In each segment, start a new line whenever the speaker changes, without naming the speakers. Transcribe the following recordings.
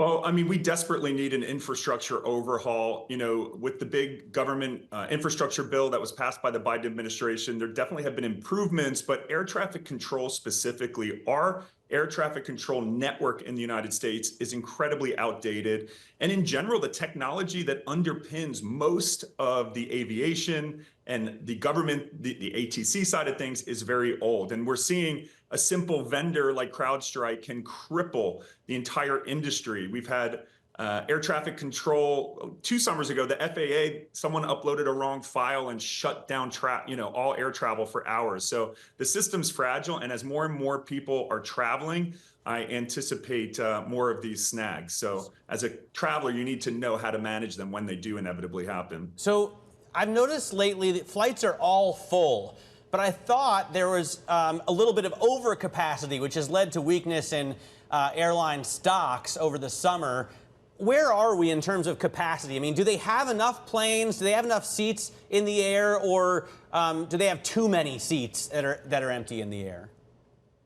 Well, I mean, we desperately need an infrastructure overhaul. With the big government infrastructure bill that was passed by the Biden administration, there definitely have been improvements, but air traffic control specifically, our air traffic control network in the United States is incredibly outdated. And in general, the technology that underpins most of the aviation and the government, the ATC side of things is very old. And we're seeing a simple vendor like CrowdStrike can cripple the entire industry. We've had air traffic control 2 summers ago. The FAA, someone uploaded a wrong file and shut down all air travel for hours. So the system's fragile, and as more and more people are traveling, I anticipate more of these snags. So as a traveler, you need to know how to manage them when they do inevitably happen.
So I've noticed lately that flights are all full, but I thought there was a little bit of overcapacity, which has led to weakness in airline stocks over the summer. Where are we in terms of capacity? I mean, do they have enough planes? Do they have enough seats in the air, or do they have too many seats that are empty in the air?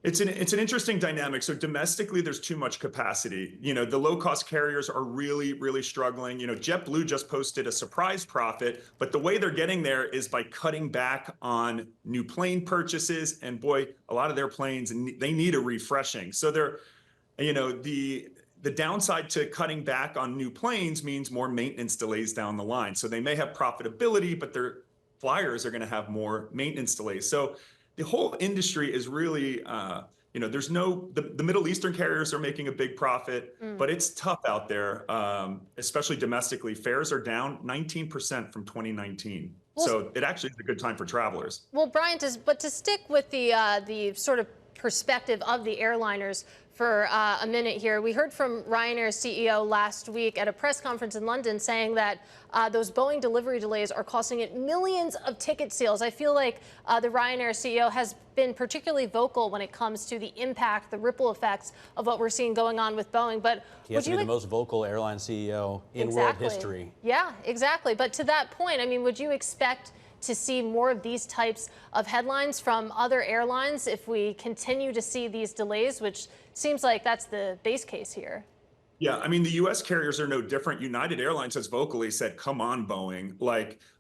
It's an interesting dynamic. So domestically, there's too much capacity. The low-cost carriers are really, really struggling. JetBlue just posted a surprise profit, but the way they're getting there is by cutting back on new plane purchases. And boy, a lot of their planes, they need a refreshing. So the downside to cutting back on new planes means more maintenance delays down the line. So they may have profitability, but their flyers are going to have more maintenance delays. So the whole industry is really, the Middle Eastern carriers are making a big profit, but it's tough out there, especially domestically. Fares are down 19% from 2019. Well, so it actually is a good time for travelers.
Well, Brian, to stick with the sort of perspective of the airliners for a minute here. We heard from Ryanair's CEO last week at a press conference in London saying that those Boeing delivery delays are costing it millions of ticket sales. I feel like the Ryanair CEO has been particularly vocal when it comes to the impact, the ripple effects of what we're seeing going on with Boeing. But
he has to be the most vocal airline CEO in world history.
Yeah, exactly. But to that point, I mean, would you expect to see more of these types of headlines from other airlines if we continue to see these delays, which seems like that's the base case here?
Yeah, I mean, the U.S. carriers are no different. United Airlines has vocally said, come on, Boeing.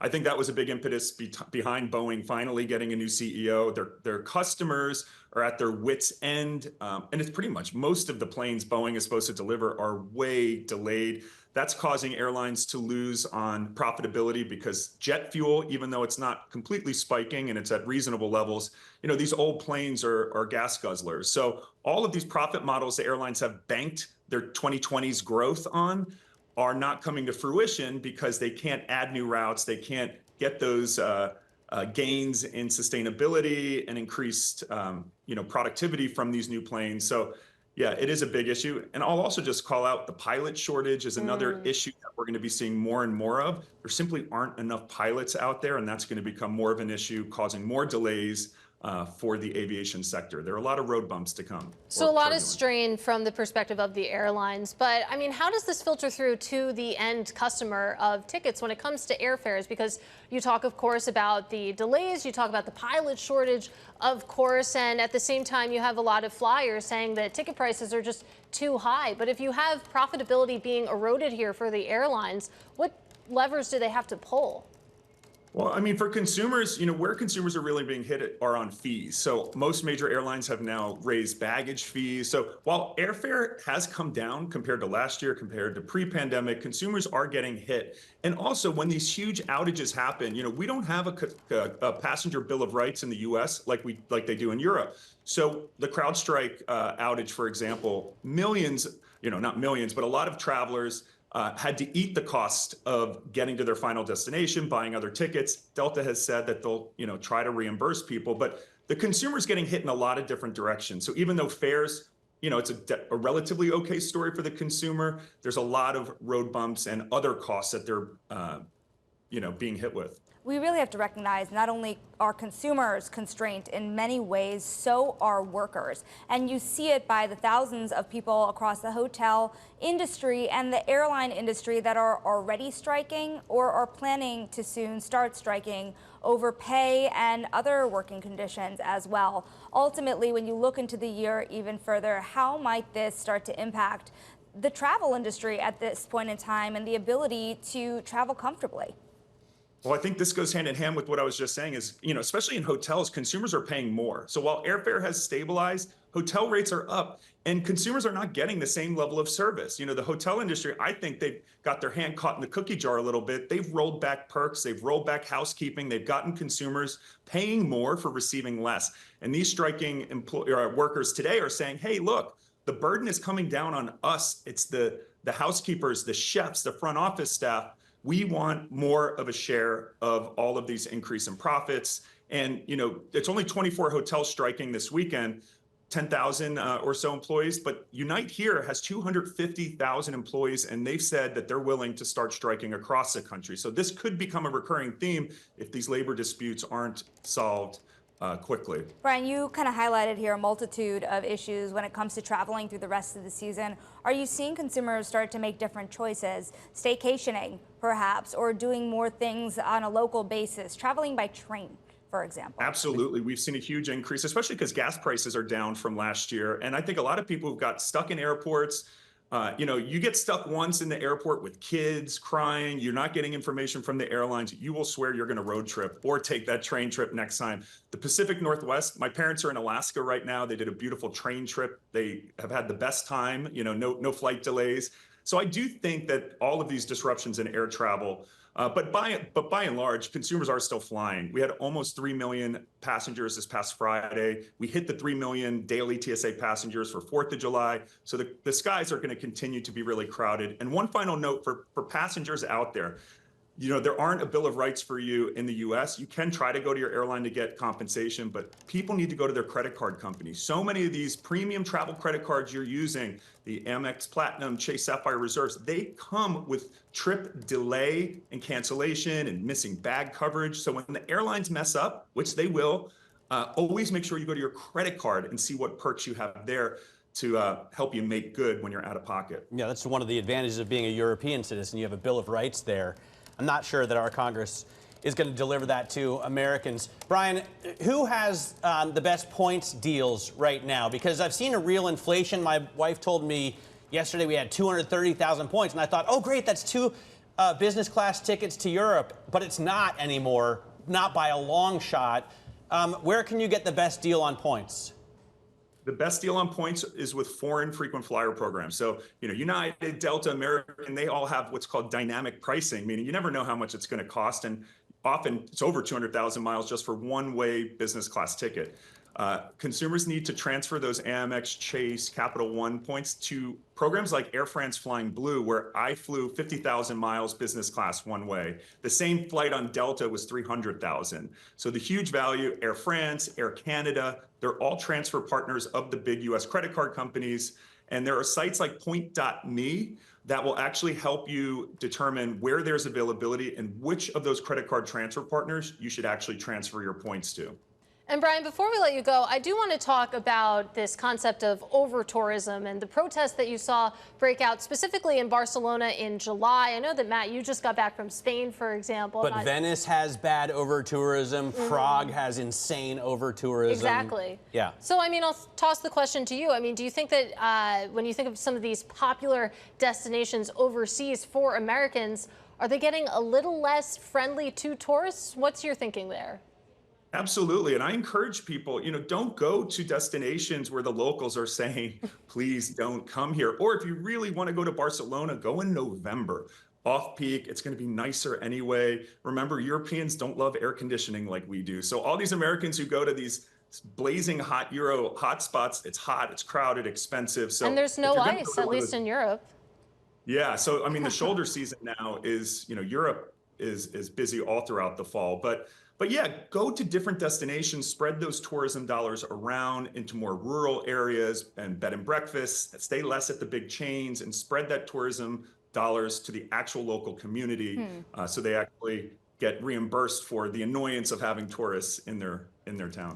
I think that was a big impetus behind Boeing finally getting a new CEO. Their customers are at their wits' end. And it's pretty much most of the planes Boeing is supposed to deliver are way delayed. That's causing airlines to lose on profitability because jet fuel, even though it's not completely spiking and it's at reasonable levels, these old planes are gas guzzlers. So all of these profit models the airlines have banked their 2020s growth on are not coming to fruition because they can't add new routes. They can't get those gains in sustainability and increased productivity from these new planes. So yeah, it is a big issue. And I'll also just call out the pilot shortage is another issue that we're going to be seeing more and more of. There simply aren't enough pilots out there, and that's going to become more of an issue, causing more delays for the aviation sector. There are a lot of road bumps to come.
So a lot of strain from the perspective of the airlines. But I mean, how does this filter through to the end customer of tickets when it comes to airfares? Because you talk, of course, about the delays, you talk about the pilot shortage, of course, and at the same time, you have a lot of flyers saying that ticket prices are just too high. But if you have profitability being eroded here for the airlines, what levers do they have to pull?
Well, I mean, for consumers, where consumers are really being hit are on fees. So most major airlines have now raised baggage fees. So while airfare has come down compared to last year, compared to pre-pandemic, consumers are getting hit. And also, when these huge outages happen, we don't have a passenger bill of rights in the U.S. like they do in Europe. So the CrowdStrike outage, for example, millions, not millions, but a lot of travelers had to eat the cost of getting to their final destination, buying other tickets. Delta has said that they'll, try to reimburse people, but the consumer's getting hit in a lot of different directions. So even though fares, it's a relatively okay story for the consumer, there's a lot of road bumps and other costs that they're, being hit with.
We really have to recognize not only are consumers constrained in many ways, so are workers. And you see it by the thousands of people across the hotel industry and the airline industry that are already striking or are planning to soon start striking over pay and other working conditions as well. Ultimately, when you look into the year even further, how might this start to impact the travel industry at this point in time and the ability to travel comfortably?
Well, I think this goes hand in hand with what I was just saying is, especially in hotels, consumers are paying more. So while airfare has stabilized, hotel rates are up and consumers are not getting the same level of service. The hotel industry, I think they've got their hand caught in the cookie jar a little bit. They've rolled back perks, they've rolled back housekeeping, they've gotten consumers paying more for receiving less. And these striking workers today are saying, hey, look, the burden is coming down on us. It's the housekeepers, the chefs, the front office staff. We want more of a share of all of these increase in profits. And, it's only 24 hotels striking this weekend, 10,000 or so employees, but Unite here has 250,000 employees, and they've said that they're willing to start striking across the country. So this could become a recurring theme if these labor disputes aren't solved quickly.
Brian, you kind of highlighted here a multitude of issues when it comes to traveling through the rest of the season. Are you seeing consumers start to make different choices, staycationing perhaps, or doing more things on a local basis, traveling by train, for example?
Absolutely. We've seen a huge increase, especially because gas prices are down from last year. And I think a lot of people who've got stuck in airports, you get stuck once in the airport with kids crying, you're not getting information from the airlines, you will swear you're going to road trip or take that train trip next time. The Pacific Northwest, my parents are in Alaska right now. They did a beautiful train trip. They have had the best time, no flight delays. So I do think that all of these disruptions in air travel, but by and large, consumers are still flying. We had almost 3 million passengers this past Friday. We hit the 3 million daily TSA passengers for 4th of July. So the skies are going to continue to be really crowded. And one final note for passengers out there, there aren't a Bill of Rights for you in the US. You can try to go to your airline to get compensation, but people need to go to their credit card company. So many of these premium travel credit cards you're using, the Amex Platinum, Chase Sapphire Reserves, they come with trip delay and cancellation and missing bag coverage. So when the airlines mess up, which they will, always make sure you go to your credit card and see what perks you have there to help you make good when you're out of pocket.
Yeah, that's one of the advantages of being a European citizen. You have a Bill of Rights there. I'm not sure that our Congress is going to deliver that to Americans. Brian, who has the best points deals right now? Because I've seen a real inflation. My wife told me yesterday we had 230,000 points, and I thought, oh, great, that's 2 business class tickets to Europe. But it's not anymore, not by a long shot. Where can you get the best deal on points?
The best deal on points is with foreign frequent flyer programs. So, United, Delta, American, they all have what's called dynamic pricing, meaning you never know how much it's going to cost. And often it's over 200,000 miles just for one-way business class ticket. Consumers need to transfer those Amex, Chase, Capital One points to programs like Air France Flying Blue, where I flew 50,000 miles business class one way. The same flight on Delta was 300,000. So the huge value, Air France, Air Canada, they're all transfer partners of the big US credit card companies. And there are sites like point.me that will actually help you determine where there's availability and which of those credit card transfer partners you should actually transfer your points to.
And Brian, before we let you go, I do want to talk about this concept of over-tourism and the protests that you saw break out specifically in Barcelona in July. I know that, Matt, you just got back from Spain, for example.
But Venice has bad over-tourism. Prague has insane over-tourism.
Exactly.
Yeah.
So, I'll toss the question to you. Do you think that when you think of some of these popular destinations overseas for Americans, are they getting a little less friendly to tourists? What's your thinking there?
Absolutely. And I encourage people, don't go to destinations where the locals are saying, please don't come here. Or if you really want to go to Barcelona, go in November. Off peak, it's going to be nicer anyway. Remember, Europeans don't love air conditioning like we do. So all these Americans who go to these blazing hot Euro hotspots, it's hot, it's crowded, expensive. So
and there's no ice, at least in Europe.
Yeah. So, the shoulder season now is, Europe is busy all throughout the fall. But yeah, go to different destinations, spread those tourism dollars around into more rural areas and bed and breakfasts, stay less at the big chains and spread that tourism dollars to the actual local community so they actually get reimbursed for the annoyance of having tourists in their town.